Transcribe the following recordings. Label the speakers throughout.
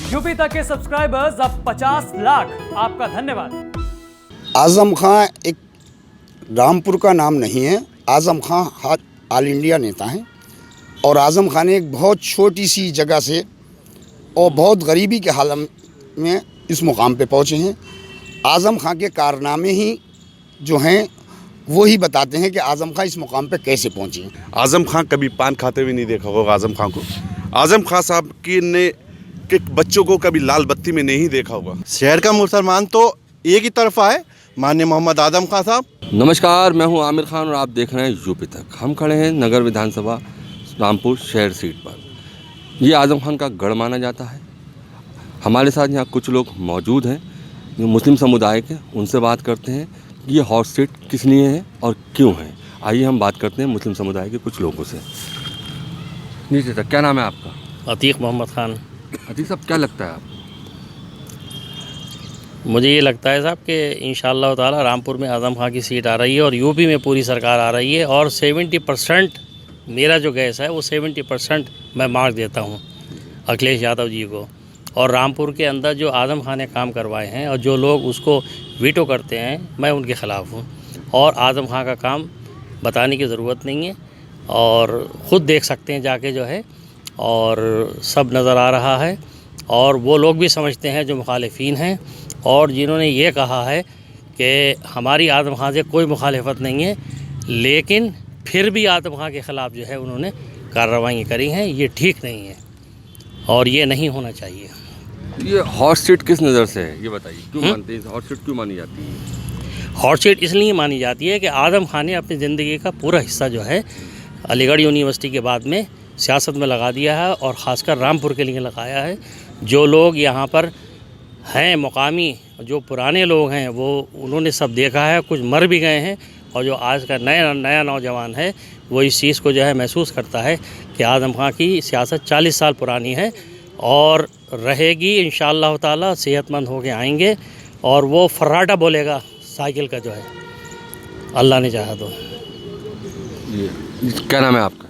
Speaker 1: UP तक के subscribers अब 50 लाख। आपका धन्यवाद।
Speaker 2: आजम खां एक रामपुर का नाम नहीं है। आजम खां ऑल इंडिया नेता हैं और आजम खां ने एक बहुत छोटी सी जगह से और बहुत गरीबी के हालत में इस मुकाम पे पहुँचे हैं। आजम खां के कारनामे ही जो हैं वो ही बताते हैं कि आजम खां इस मुकाम पे कैसे पहुँचे हैं।
Speaker 3: आजम खां कभी पान खाते हुए नहीं देखा होगा आजम खां को। आजम खां साहब की ने के बच्चों को कभी लाल बत्ती में नहीं देखा होगा।
Speaker 4: शहर का मुसलमान तो एक ही तरफा है, माननीय मोहम्मद आजम खां साहब।
Speaker 5: नमस्कार, मैं हूं आमिर खान और आप देख रहे हैं यूपी तक। हम खड़े हैं नगर विधानसभा रामपुर शहर सीट पर। ये आजम खान का गढ़ माना जाता है। हमारे साथ यहाँ कुछ लोग मौजूद हैं जो मुस्लिम समुदाय के, उनसे बात करते हैं कि ये हॉट सीट किस लिए है और क्यों है। आइए हम बात करते हैं मुस्लिम समुदाय के कुछ लोगों से। नीचे तक, क्या नाम है आपका?
Speaker 6: अतीक मोहम्मद खान।
Speaker 5: अतीक साहब, क्या लगता है आपको?
Speaker 6: मुझे ये लगता है साहब कि इंशाअल्लाह ताला रामपुर में आजम खां की सीट आ रही है और यूपी में पूरी सरकार आ रही है और 70% मेरा जो गैस है वो 70% मैं मार्क देता हूँ अखिलेश यादव जी को। और रामपुर के अंदर जो आजम खां ने काम करवाए हैं और जो लोग उसको वीटो करते हैं, मैं उनके ख़िलाफ़ हूँ। और आजम खां का काम बताने की ज़रूरत नहीं है और ख़ुद देख सकते हैं जाके जो है, और सब नज़र आ रहा है। और वो लोग भी समझते हैं जो मुखालिफिन हैं और जिन्होंने ये कहा है कि हमारी आजम खां से कोई मुखालिफत नहीं है, लेकिन फिर भी आजम खां के ख़िलाफ़ जो है उन्होंने कार्रवाई करी हैं। ये ठीक नहीं है और ये नहीं होना चाहिए।
Speaker 5: ये हॉट सीट किस नज़र से है ये बताइए, क्यों मानते हैं? हॉट सीट क्यों मानी जाती है?
Speaker 6: हॉट सीट इसलिए मानी जाती है कि आजम खान ने अपनी ज़िंदगी का पूरा हिस्सा जो है अलीगढ़ यूनिवर्सिटी के बाद में सियासत में लगा दिया है और ख़ासकर रामपुर के लिए लगाया है। जो लोग यहाँ पर हैं मुकामी, जो पुराने लोग हैं, वो उन्होंने सब देखा है, कुछ मर भी गए हैं। और जो आज का नया नौजवान है वो इस चीज़ को जो है महसूस करता है कि आजम खां की सियासत 40 साल पुरानी है और रहेगी। इंशाअल्लाह ताला सेहतमंद होके आएंगे और वो फर्राटा बोलेगा साइकिल का जो है, अल्लाह ने चाहा तो।
Speaker 5: क्या नाम है आपका?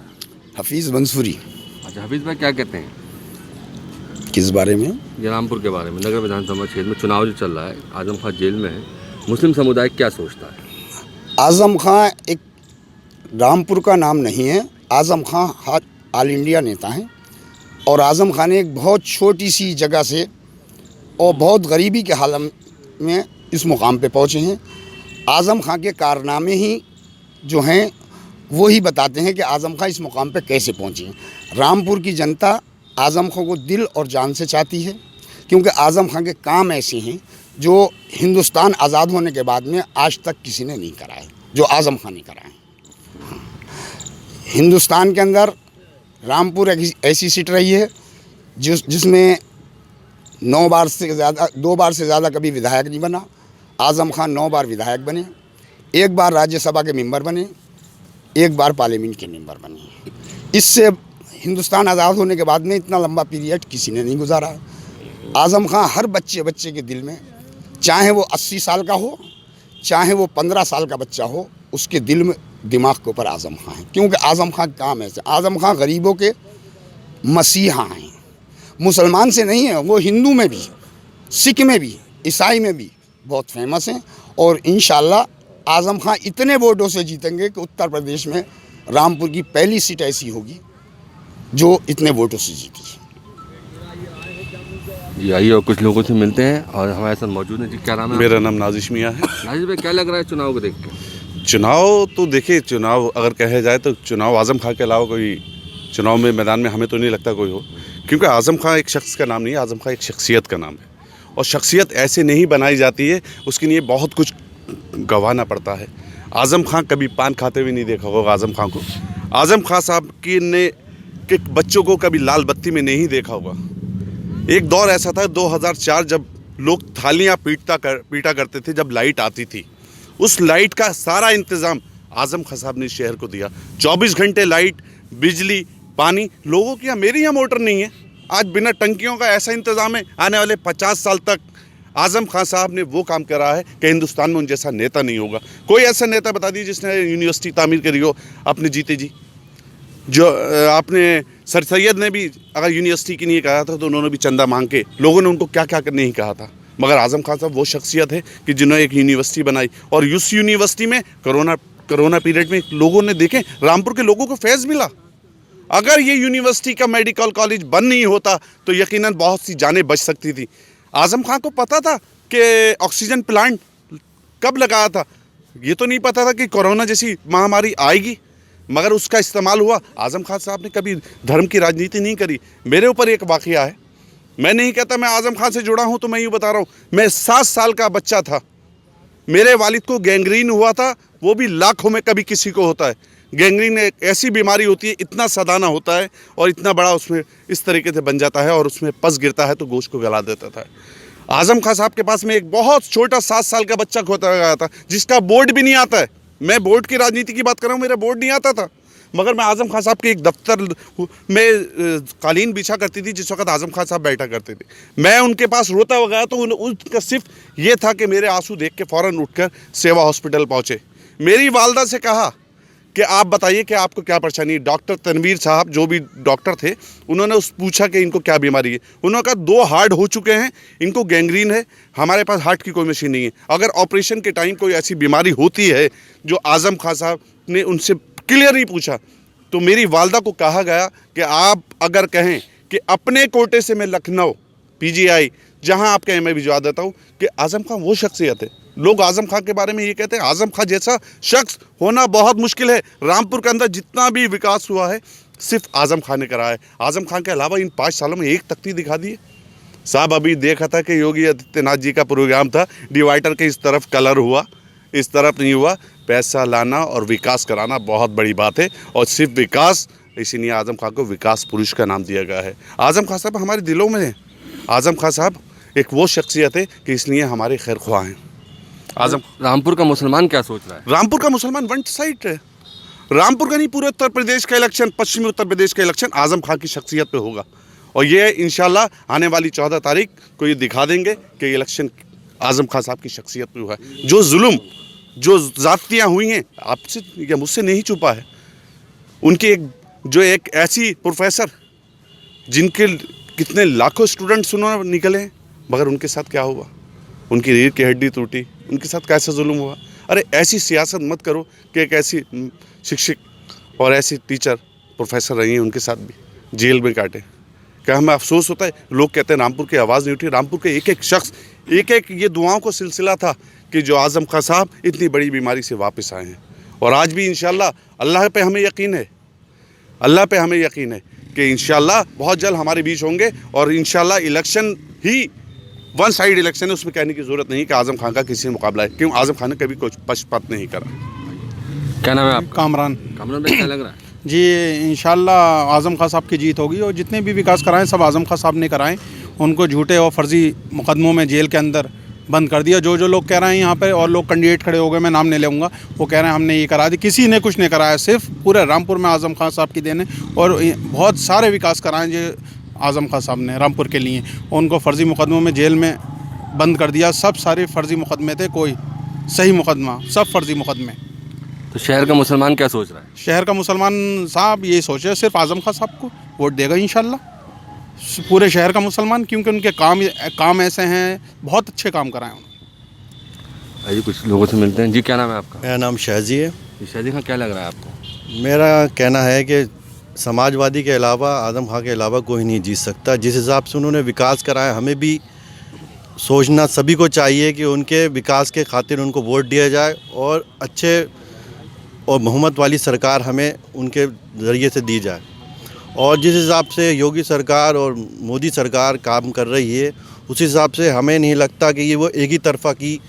Speaker 2: हफीज़ मंसूरी।
Speaker 5: अच्छा हफीज़ भाई, क्या कहते हैं
Speaker 2: किस बारे में?
Speaker 5: ये रामपुर के बारे में। नगर विधानसभा क्षेत्र में चुनाव जो चल रहा है, आजम खां जेल में है, मुस्लिम समुदाय क्या सोचता है?
Speaker 2: आजम खां एक रामपुर का नाम नहीं है। आजम खां ऑल इंडिया नेता हैं और आजम खां ने एक बहुत छोटी सी जगह से और बहुत गरीबी के हालत में इस मुकाम पे पहुँचे हैं। आजम खां के कारनामे ही जो हैं वो ही बताते हैं कि आजम खां इस मुकाम पे कैसे पहुँचे हैं। रामपुर की जनता आजम खां को दिल और जान से चाहती है क्योंकि आजम खां के काम ऐसे हैं जो हिंदुस्तान आज़ाद होने के बाद में आज तक किसी ने नहीं कराए, जो आजम खां ने कराए। हिंदुस्तान के अंदर रामपुर एक ऐसी सीट रही है जिसमें 2 बार से ज़्यादा कभी विधायक नहीं बना। आजम खां 9 बार विधायक बने, 1 बार राज्यसभा के मेंबर बने, 1 बार पार्लियामेंट के मेंबर बने। इससे हिंदुस्तान आज़ाद होने के बाद में इतना लंबा पीरियड किसी ने नहीं गुजारा। आजम खां हर बच्चे के दिल में, चाहे वो 80 साल का हो, चाहे वो 15 साल का बच्चा हो, उसके दिल में, दिमाग के ऊपर आजम खां है। क्योंकि आजम खां का काम ऐसे, आजम खां गरीबों के मसीहा हैं। मुसलमान से नहीं है, वो हिंदू में भी, सिख में भी, ईसाई में भी बहुत फेमस हैं। और इंशाअल्लाह आजम खां इतने वोटों से जीतेंगे कि उत्तर प्रदेश में रामपुर की पहली सीट ऐसी होगी जो इतने वोटों से जीती है।
Speaker 5: जी आइए और कुछ लोगों से मिलते हैं और हमारे साथ मौजूद हैं। जी क्या नाम है?
Speaker 3: मेरा नाम नाजिश मियाँ है।
Speaker 5: नाजिश भाई, क्या लग रहा है चुनाव को देख के?
Speaker 3: चुनाव तो देखिए, चुनाव अगर कहा जाए तो चुनाव आजम खां के अलावा कोई चुनाव में मैदान में हमें तो नहीं लगता कोई हो, क्योंकि आजम खां एक शख्स का नाम नहीं है, आजम खां एक शख्सियत का नाम है। और शख्सियत ऐसे नहीं बनाई जाती है, उसके लिए बहुत कुछ गंवाना पड़ता है। आजम खां कभी पान खाते हुए नहीं देखा होगा आजम खां को। आजम खां साहब की ने के बच्चों को कभी लाल बत्ती में नहीं देखा होगा। एक दौर ऐसा था 2004 जब लोग थालियां पीटा करते थे जब लाइट आती थी। उस लाइट का सारा इंतज़ाम आजम खां साहब ने शहर को दिया। 24 घंटे लाइट, बिजली, पानी। लोगों के यहाँ, मेरे यहाँ मोटर नहीं है, आज बिना टंकियों का ऐसा इंतज़ाम है। आने वाले 50 साल तक आजम खां साहब ने वो काम करा है कि हिंदुस्तान में उन जैसा नेता नहीं होगा। कोई ऐसा नेता बता दीजिए जिसने यूनिवर्सिटी तामीर करी हो अपने जीते जी, जो आपने सर सैयद ने भी अगर यूनिवर्सिटी की नहीं कहा था तो उन्होंने भी चंदा मांग के लोगों ने उनको क्या क्या करने ही कहा था। मगर आज़म खान साहब वो शख्सियत है कि जिन्होंने एक यूनिवर्सिटी बनाई, और उस यूनिवर्सिटी में कोरोना पीरियड में लोगों ने देखें, रामपुर के लोगों को फैज़ मिला। अगर ये यूनिवर्सिटी का मेडिकल कॉलेज बंद नहीं होता तो यकीनन बहुत सी जानें बच सकती थी। आज़म खान को पता था कि ऑक्सीजन प्लांट कब लगाया था, ये तो नहीं पता था कि कोरोना जैसी महामारी आएगी, मगर उसका इस्तेमाल हुआ। आज़म खान साहब ने कभी धर्म की राजनीति नहीं करी। मेरे ऊपर एक वाक़या है, मैं नहीं कहता मैं आज़म खान से जुड़ा हूँ, तो मैं यूँ बता रहा हूँ, मैं 7 साल का बच्चा था, मेरे वालिद को गैंग्रीन हुआ था, वो भी लाखों में कभी किसी को होता है। गैंग्रीन एक ऐसी बीमारी होती है, इतना सदाना होता है और इतना बड़ा उसमें इस तरीके से बन जाता है और उसमें पस गिरता है तो गोश्त को गला देता था। आज़म खान साहब के पास में एक बहुत छोटा 7 साल का बच्चा खोता गया था जिसका बोर्ड भी नहीं आता है। मैं बोर्ड की राजनीति की बात कर रहा हूँ, मेरा बोर्ड नहीं आता था, मगर मैं आज़म खान साहब के एक दफ्तर में कालीन बिछा करती थी जिस वक्त आज़म खान साहब बैठा करते थे। मैं उनके पास रोता हुआ गया तो उनका सिर्फ ये था कि मेरे आंसू देख के फ़ौरन उठकर सेवा हॉस्पिटल पहुँचे। मेरी वालदा से कहा कि आप बताइए कि आपको क्या परेशानी है। डॉक्टर तनवीर साहब जो भी डॉक्टर थे, उन्होंने पूछा कि इनको क्या बीमारी है। उन्होंने कहा 2 हार्ट हो चुके हैं, इनको गैंग्रीन है, हमारे पास हार्ट की कोई मशीन नहीं है। अगर ऑपरेशन के टाइम कोई ऐसी बीमारी होती है जो आज़म खान साहब ने उनसे क्लियर नहीं पूछा, तो मेरी वालदा को कहा गया कि आप अगर कहें कि अपने कोटे से मैं लखनऊ PGI जहां आपके एमए भिजवा देता हूं, कि आज़म खान वो शख्सियत है। लोग आज़म खान के बारे में ये कहते हैं, आज़म खान जैसा शख्स होना बहुत मुश्किल है। रामपुर के अंदर जितना भी विकास हुआ है सिर्फ आज़म खान ने करा है। आज़म खान के अलावा इन 5 सालों में एक तख्ती दिखा दी है साहब। अभी देखा था कि योगी आदित्यनाथ जी का प्रोग्राम था, डिवाइडर के इस तरफ कलर हुआ, इस तरफ नहीं हुआ। पैसा लाना और विकास कराना बहुत बड़ी बात है, और सिर्फ विकास, इसीलिए आज़म खान को विकास पुरुष का नाम दिया गया है। आज़म खान साहब हमारे दिलों में हैं। आज़म खान साहब एक वो शख्सियत है कि इसलिए हमारे खैर ख्वाह हैं। आज़म
Speaker 5: रामपुर का मुसलमान क्या सोच रहा है?
Speaker 3: रामपुर का मुसलमान वन साइड है। रामपुर का नहीं, पूरे उत्तर प्रदेश का इलेक्शन, पश्चिमी उत्तर प्रदेश का इलेक्शन आज़म खान की शख्सियत पे होगा, और ये इंशाल्लाह आने वाली 14 तारीख को ये दिखा देंगे कि इलेक्शन आज़म खान साहब की शख्सियत पे हुआ है। जो जुल्म, जो ज़्यादतियाँ हुई हैं, आपसे या मुझसे नहीं छुपा है। उनकी एक ऐसी प्रोफेसर जिनके कितने लाखों स्टूडेंट्स उन्होंने निकले हैं, मगर उनके साथ क्या हुआ? उनकी रीढ़ की हड्डी टूटी, उनके साथ कैसा जुल्म हुआ। अरे ऐसी सियासत मत करो कि एक ऐसी शिक्षक और ऐसी टीचर प्रोफेसर रही हैं, उनके साथ भी जेल में काटे। क्या हमें अफसोस होता है? लोग कहते हैं रामपुर की आवाज़ नहीं उठी। रामपुर के एक एक शख्स, एक एक ये दुआओं को सिलसिला था कि जो आज़म खान साहब इतनी बड़ी बीमारी से वापस आए हैं। और आज भी इंशाल्लाह अल्लाह पे हमें यकीन है, अल्लाह पे हमें यकीन है कि इंशाल्लाह बहुत जल्द हमारे बीच होंगे। और इंशाल्लाह इलेक्शन ही वन साइड इलेक्शन है, उसमें कहने की ज़रूरत नहीं कि आज़म खान का किसी से मुकाबला है, क्यों आज़म खान ने कभी कुछ पक्षपात नहीं करा।
Speaker 5: क्या नाम है आपका?
Speaker 7: कामरान।
Speaker 5: कामरान भाई, क्या लग रहा है?
Speaker 7: जी इंशाल्लाह आज़म खान साहब की जीत होगी, और जितने भी विकास कराएं सब आज़म खान साहब ने कराएं। उनको झूठे और फर्जी मुकदमों में जेल के अंदर बंद कर दिया। जो लोग कह रहे हैं यहाँ पे, और लोग कैंडिडेट खड़े हो गए, मैं नाम नहीं लूँगा, वो कह रहे हैं हमने ये करा दी। किसी ने कुछ नहीं कराया, सिर्फ पूरे रामपुर में आज़म खान साहब की देन है। और बहुत सारे विकास कराएं जो आज़म खान साहब ने रामपुर के लिए। उनको फर्जी मुकदमों में जेल में बंद कर दिया। सब सारे फर्जी मुकदमे थे, कोई सही मुकदमा, सब फर्जी मुकदमे।
Speaker 5: तो शहर का मुसलमान क्या सोच रहा है?
Speaker 7: शहर का मुसलमान साहब ये सोचे सिर्फ आज़म खान साहब को वोट देगा इंशाल्लाह, पूरे शहर का मुसलमान, क्योंकि उनके काम ऐसे हैं, बहुत अच्छे काम कराए उन्होंने।
Speaker 5: आइए कुछ लोगों से मिलते हैं। जी क्या नाम है आपका?
Speaker 4: मेरा नाम शाहजी है।
Speaker 5: शादी खां, क्या लग रहा है आपको?
Speaker 4: मेरा कहना है कि समाजवादी के अलावा, आज़म खान के अलावा कोई नहीं जीत सकता। जिस हिसाब से उन्होंने विकास कराया, हमें भी सोचना सभी को चाहिए कि उनके विकास के खातिर उनको वोट दिया जाए, और अच्छे और बहुमत वाली सरकार हमें उनके ज़रिए से दी जाए। और जिस हिसाब से योगी सरकार और मोदी सरकार काम कर रही है, उस हिसाब से हमें नहीं लगता कि ये वो एक ही तरफा की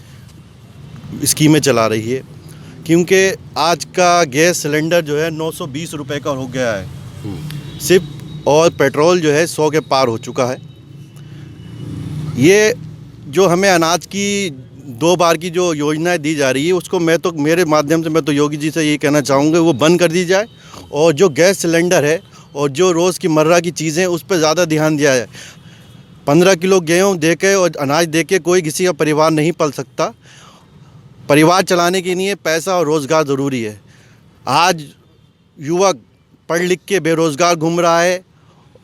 Speaker 4: स्कीमें चला रही है, क्योंकि आज का गैस सिलेंडर जो है 920 रुपये का हो गया है सिर्फ, और पेट्रोल जो है 100 के पार हो चुका है। ये जो हमें अनाज की 2 बार की जो योजनाएं दी जा रही है, उसको मेरे माध्यम से मैं तो योगी जी से ये कहना चाहूँगा वो बंद कर दी जाए, और जो गैस सिलेंडर है और जो रोज़ की मर्रा की चीज़ें उस पर ज़्यादा ध्यान दिया जाए। 15 किलो गेहूँ दे के और अनाज दे के कोई किसी का परिवार नहीं पल सकता। परिवार चलाने के लिए पैसा और रोज़गार ज़रूरी है। आज युवक पढ़ लिख के बेरोज़गार घूम रहा है,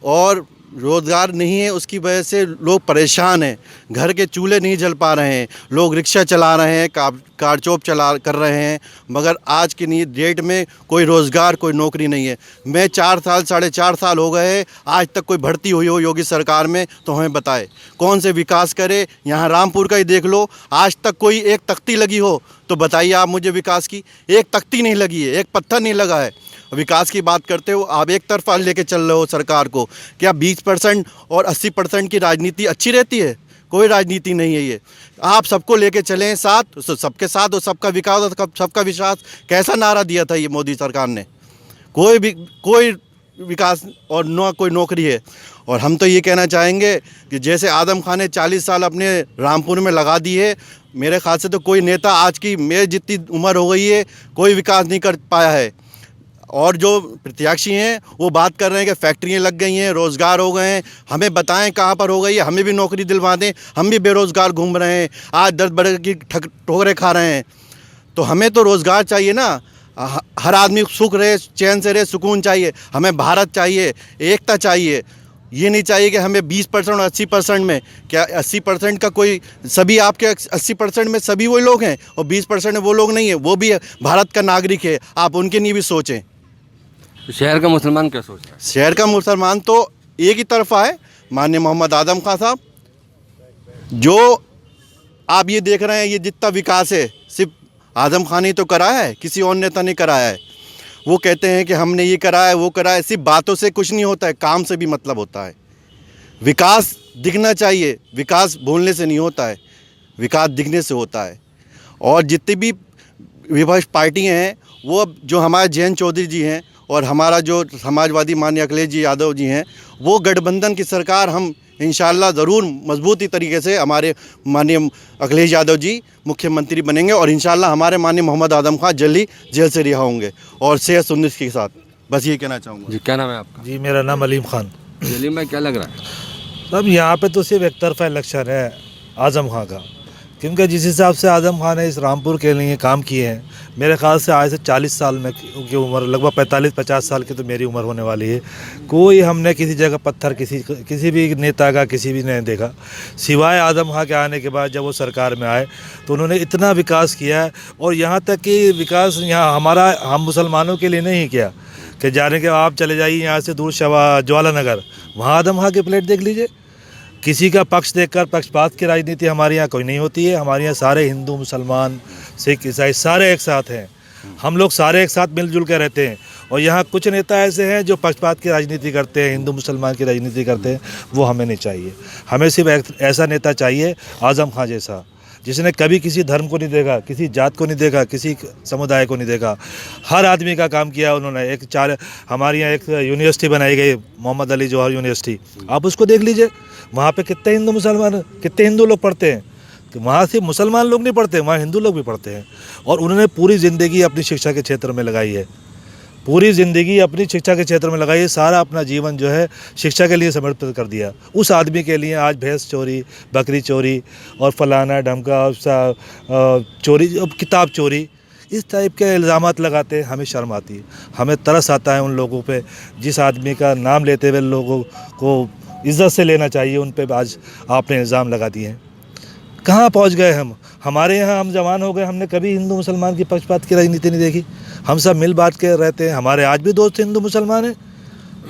Speaker 4: और रोज़गार नहीं है, उसकी वजह से लोग परेशान हैं। घर के चूल्हे नहीं जल पा रहे हैं, लोग रिक्शा चला रहे हैं, कारचौप कर रहे हैं, मगर आज की डेट में कोई रोज़गार, कोई नौकरी नहीं है। मैं 4 साल 4.5 साल हो गए, आज तक कोई भर्ती हुई हो योगी सरकार में तो हमें बताए कौन से विकास करे। यहाँ रामपुर का ही देख लो, आज तक कोई एक तख्ती लगी हो तो बताइए आप मुझे विकास की। एक तख्ती नहीं लगी है, एक पत्थर नहीं लगा है। विकास की बात करते हो आप, एक तरफा लेके चल रहे हो सरकार को। क्या 20% और 80% की राजनीति अच्छी रहती है? कोई राजनीति नहीं है ये। आप सबको लेके चलें साथ, सबके साथ और सबका विकास और सबका विश्वास, कैसा नारा दिया था ये मोदी सरकार ने। कोई विकास और न कोई नौकरी है। और हम तो ये कहना चाहेंगे कि जैसे आजम खान ने 40 साल अपने रामपुर में लगा दी है, मेरे ख्याल से तो कोई नेता आज की मेरी जितनी उम्र हो गई है कोई विकास नहीं कर पाया है। और जो प्रत्याशी हैं वो बात कर रहे हैं कि फैक्ट्रियाँ लग गई हैं, रोज़गार हो गए हैं। हमें बताएं कहाँ पर हो गई है, हमें भी नौकरी दिलवा दें। हम भी बेरोज़गार घूम रहे हैं, आज 10 बड़े की ठोकरें खा रहे हैं। तो हमें तो रोज़गार चाहिए ना, हर आदमी सुख रहे, चैन से रहे, सुकून चाहिए। हमें भारत चाहिए, एकता चाहिए। ये नहीं चाहिए कि हमें 20% और 80% में, क्या 80% का कोई, सभी आपके 80% में सभी वही लोग हैं और 20% में वो लोग नहीं है, वो भी भारत का नागरिक है। आप उनके लिए भी सोचें।
Speaker 5: शहर का मुसलमान क्या सोच रहा है?
Speaker 4: शहर का मुसलमान तो एक ही तरफा है, माननीय मोहम्मद आजम खान साहब। जो आप ये देख रहे हैं, ये जितना विकास है सिर्फ आजम खान ही तो कराया है, किसी और नेता ने कराया है। वो कहते हैं कि हमने ये कराया है, वो कराया है। सिर्फ बातों से कुछ नहीं होता है, काम से भी मतलब होता है। विकास दिखना चाहिए, विकास बोलने से नहीं होता है, विकास दिखने से होता है। और जितनी भी विपक्ष पार्टियाँ हैं, वो अब जो हमारे जयंत चौधरी जी हैं और हमारा जो समाजवादी माननीय अखिलेश जी यादव जी हैं, वो गठबंधन की सरकार हम इंशाल्लाह ज़रूर मजबूती तरीके से, हमारे माननीय अखिलेश यादव जी मुख्यमंत्री बनेंगे और इंशाल्लाह हमारे माननीय मोहम्मद आजम खान जल्दी जेल से रिहा होंगे और सेहत सुन्नत के साथ। बस ये कहना चाहूँगा।
Speaker 5: जी, क्या नाम है आपका?
Speaker 8: जी, मेरा नाम अलीम खान।
Speaker 5: अलीम भाई, क्या लग रहा है?
Speaker 8: अब यहाँ पे तो सिर्फ एक तरफा इलेक्शन है आज़म खान का, क्योंकि जिस हिसाब से आज़म खान ने इस रामपुर के लिए काम किए हैं, मेरे ख्याल से आज से 40 साल में की उम्र, लगभग 45-50 साल की तो मेरी उम्र होने वाली है, कोई हमने किसी जगह पत्थर किसी भी नेता का किसी भी नहीं देखा, सिवाय आज़म खान के आने के बाद। जब वो सरकार में आए तो उन्होंने इतना विकास किया है, और यहाँ तक कि विकास यहाँ हम मुसलमानों के लिए नहीं किया कि जाने के आप चले जाइए यहाँ से दूर ज्वाला नगर, वहाँ आज़म खान की प्लेट देख लीजिए। किसी का पक्ष देखकर पक्षपात की राजनीति हमारे यहाँ कोई नहीं होती है। हमारे यहाँ सारे हिंदू, मुसलमान, सिख, ईसाई सारे एक साथ हैं। हम लोग सारे एक साथ मिलजुल कर रहते हैं। और यहाँ कुछ नेता ऐसे हैं जो पक्षपात की राजनीति करते हैं, हिंदू मुसलमान की राजनीति करते हैं, वो हमें नहीं चाहिए। हमें सिर्फ ऐसा नेता चाहिए आज़म खान जैसा, जिसने कभी किसी धर्म को नहीं देखा, किसी जात को नहीं देखा, किसी समुदाय को नहीं देखा, हर आदमी का काम किया उन्होंने। हमारे यहाँ एक यूनिवर्सिटी बनाई गई, मोहम्मद अली जौहर यूनिवर्सिटी, आप उसको देख लीजिए। वहाँ पे कितने हिंदू मुसलमान, कितने हिंदू लोग पढ़ते हैं। कि वहाँ सिर्फ मुसलमान लोग नहीं पढ़ते, वहाँ हिंदू लोग भी पढ़ते हैं। और उन्होंने पूरी ज़िंदगी अपनी शिक्षा के क्षेत्र में लगाई है, पूरी ज़िंदगी अपनी शिक्षा के क्षेत्र में लगाई है। सारा अपना जीवन जो है शिक्षा के लिए समर्पित कर दिया। उस आदमी के लिए आज भैंस चोरी, बकरी चोरी और फलाना ढमका चोरी, किताब चोरी, इस टाइप के इल्ज़ामात लगाते हैं। हमें शर्म आती है, हमें तरस आता है उन लोगों पे जिस आदमी का नाम लेते हुए लोगों को इज़्ज़त से लेना चाहिए, उन पे आज आपने इल्ज़ाम लगा दिए हैं। कहाँ पहुँच गए हम? हमारे यहाँ हम जवान हो गए, हमने कभी हिंदू मुसलमान की पक्षपात की राजनीति नहीं देखी। हम सब मिल बांट के रहते हैं। हमारे आज भी दोस्त हिंदू मुसलमान हैं,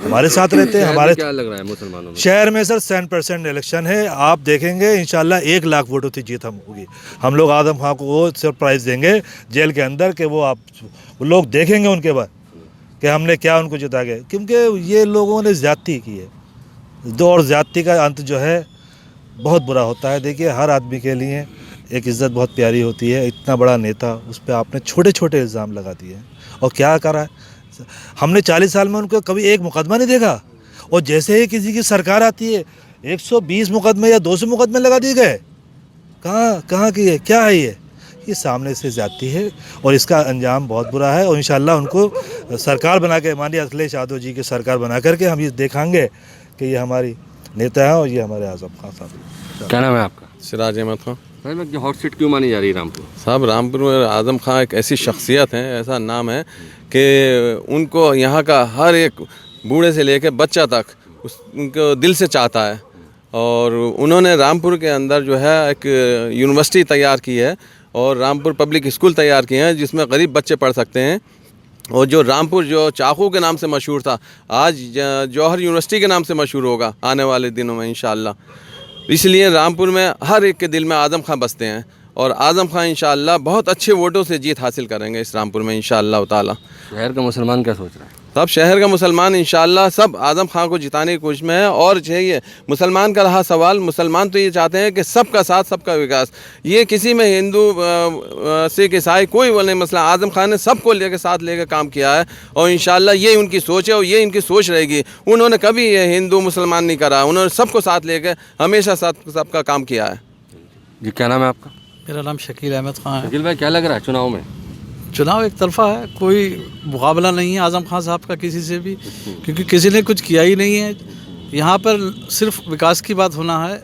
Speaker 8: हमारे साथ रहते हैं। हमारे
Speaker 5: क्या लग रहा है मुसलमानों में?
Speaker 8: शहर में सर 100% इलेक्शन है। आप देखेंगे इंशाल्लाह 1 लाख वोटों से जीत हम होगी। हम लोग आजम खान को वो सरप्राइज़ देंगे जेल के अंदर कि वो लोग देखेंगे उनके बाद कि हमने क्या उनको जिता गए, क्योंकि ये लोगों ने ज़्यादती की है। और ज़्यादती का अंत जो है बहुत बुरा होता है। देखिए, हर आदमी के लिए एक इज़्ज़त बहुत प्यारी होती है। इतना बड़ा नेता, उस पर आपने छोटे छोटे इल्ज़ाम लगा दिए और क्या करा है? हमने 40 साल में उनको कभी एक मुकदमा नहीं देखा। और जैसे ही किसी की सरकार आती है 120 मुकदमे या 200 मुकदमे लगा दिए गए। कहाँ की है? क्या है ये सामने से ज़्यादती है और इसका अंजाम बहुत बुरा है। और इंशाल्लाह उनको सरकार बना के, माननीय अखिलेश यादव जी की सरकार बना करके हम ये दिखाएंगे कि ये हमारी नेता है और ये हमारे आज़म खान साहब।
Speaker 5: क्या नाम है आपका?
Speaker 9: सिराज अहमद खान।
Speaker 5: भाई, हॉट सीट क्यों मानी जा रही है रामपुर?
Speaker 9: साहब, रामपुर में आज़म खान एक ऐसी शख्सियत है, ऐसा नाम है कि उनको यहाँ का हर एक बूढ़े से लेकर बच्चा तक उनको दिल से चाहता है। और उन्होंने रामपुर के अंदर जो है एक यूनिवर्सिटी तैयार की है और रामपुर पब्लिक स्कूल तैयार किए हैं जिसमें गरीब बच्चे पढ़ सकते हैं। और जो रामपुर जो चाकू के नाम से मशहूर था, आज जौहर यूनिवर्सिटी के नाम से मशहूर होगा आने वाले दिनों में इंशाअल्लाह। इसलिए रामपुर में हर एक के दिल में आज़म खां बसते हैं और आज़म खां इंशाअल्लाह बहुत अच्छे वोटों से जीत हासिल करेंगे इस रामपुर में इंशाअल्लाह ताला।
Speaker 5: शहर का मुसलमान क्या सोच रहा है?
Speaker 9: सब शहर का मुसलमान इंशाअल्लाह सब आज़म खां को जिताने की कोशिश में है। और चाहिए मुसलमान का रहा सवाल, मुसलमान तो ये चाहते हैं कि सबका साथ सबका विकास। ये किसी में हिंदू सिख ईसाई कोई वो नहीं मसला, आज़म खां ने सबको लेकर साथ लेकर काम किया है और इंशाअल्लाह ये उनकी सोच है और ये इनकी सोच रहेगी। उन्होंने कभी ये हिंदू मुसलमान नहीं करा, उन्होंने सबको साथ लेकर हमेशा साथ सबका काम किया है।
Speaker 5: जी क्या नाम है आपका?
Speaker 10: मेरा नाम शकील अहमद ख़ान है।
Speaker 5: शकील भाई क्या लग रहा है चुनाव में?
Speaker 10: चुनाव एक तरफा है, कोई मुकाबला नहीं है आज़म खान साहब का किसी से भी, क्योंकि किसी ने कुछ किया ही नहीं है। यहाँ पर सिर्फ विकास की बात होना है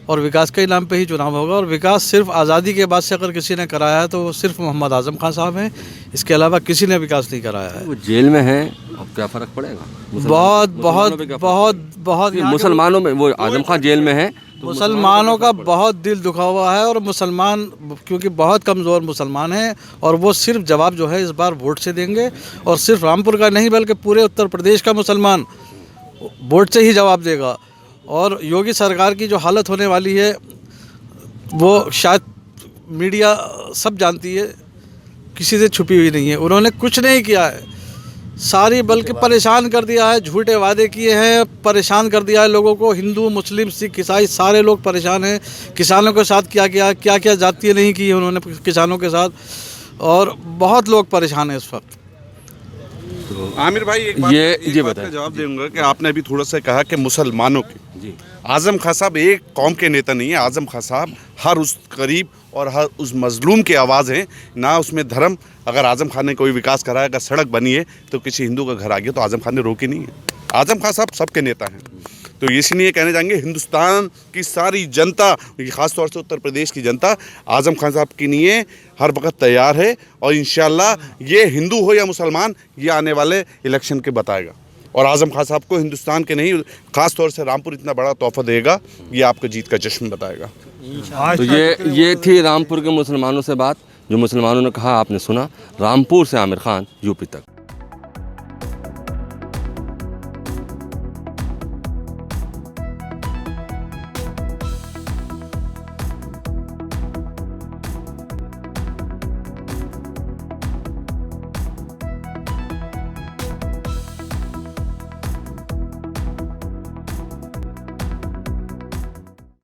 Speaker 10: और विकास के नाम पे ही चुनाव होगा। और विकास सिर्फ आज़ादी के बाद से अगर किसी ने कराया है तो वो सिर्फ मोहम्मद आज़म खान साहब हैं, इसके अलावा किसी ने विकास नहीं कराया है।
Speaker 5: वो जेल में हैं, अब क्या फ़र्क पड़ेगा?
Speaker 10: बहुत बहुत बहुत बहुत
Speaker 5: मुसलमानों में वो आज़म खान जेल में है,
Speaker 10: मुसलमानों का बहुत दिल दुखा हुआ है। और मुसलमान क्योंकि बहुत कमज़ोर मुसलमान हैं और वो सिर्फ जवाब जो है इस बार वोट से देंगे। और सिर्फ रामपुर का नहीं बल्कि पूरे उत्तर प्रदेश का मुसलमान वोट से ही जवाब देगा। और योगी सरकार की जो हालत होने वाली है वो शायद मीडिया सब जानती है, किसी से छुपी हुई नहीं है। उन्होंने कुछ नहीं किया है, सारी बल्कि परेशान कर दिया है, झूठे वादे किए हैं, परेशान कर दिया है लोगों को। हिंदू मुस्लिम सिख ईसाई सारे लोग परेशान हैं। किसानों के साथ क्या क्या क्या क्या जातियाँ नहीं की है उन्होंने किसानों के साथ, और बहुत लोग परेशान हैं इस वक्त।
Speaker 3: आमिर भाई एक बात का जवाब दूंगा कि आपने अभी थोड़ा सा कहा कि मुसलमानों की जी आज़म खां साहब एक कौम के नेता नहीं है। आज़म खां साहब हर उस गरीब और हर उस मजलूम की आवाज़ हैं, ना उसमें धर्म। अगर आज़म खान ने कोई विकास कराया, अगर सड़क बनी है तो किसी हिंदू का घर आ गया तो आज़म खान ने रोकी नहीं है। आज़म खान साहब सबके नेता हैं। तो इसलिए कहने जाएंगे हिंदुस्तान की सारी जनता, ख़ास तौर से उत्तर प्रदेश की जनता आज़म खान साहब के लिए हर वक्त तैयार है। और इंशाअल्लाह ये हिंदू हो या मुसलमान, ये आने वाले इलेक्शन के बताएगा। और आज़म खान साहब को हिंदुस्तान के नहीं, ख़ास तौर से रामपुर इतना बड़ा तोहफा देगा, ये आपको जीत का जश्न बताएगा।
Speaker 5: तो ये थी रामपुर के मुसलमानों से बात, जो मुसलमानों ने कहा आपने सुना। रामपुर से आमिर खान, यूपी तक।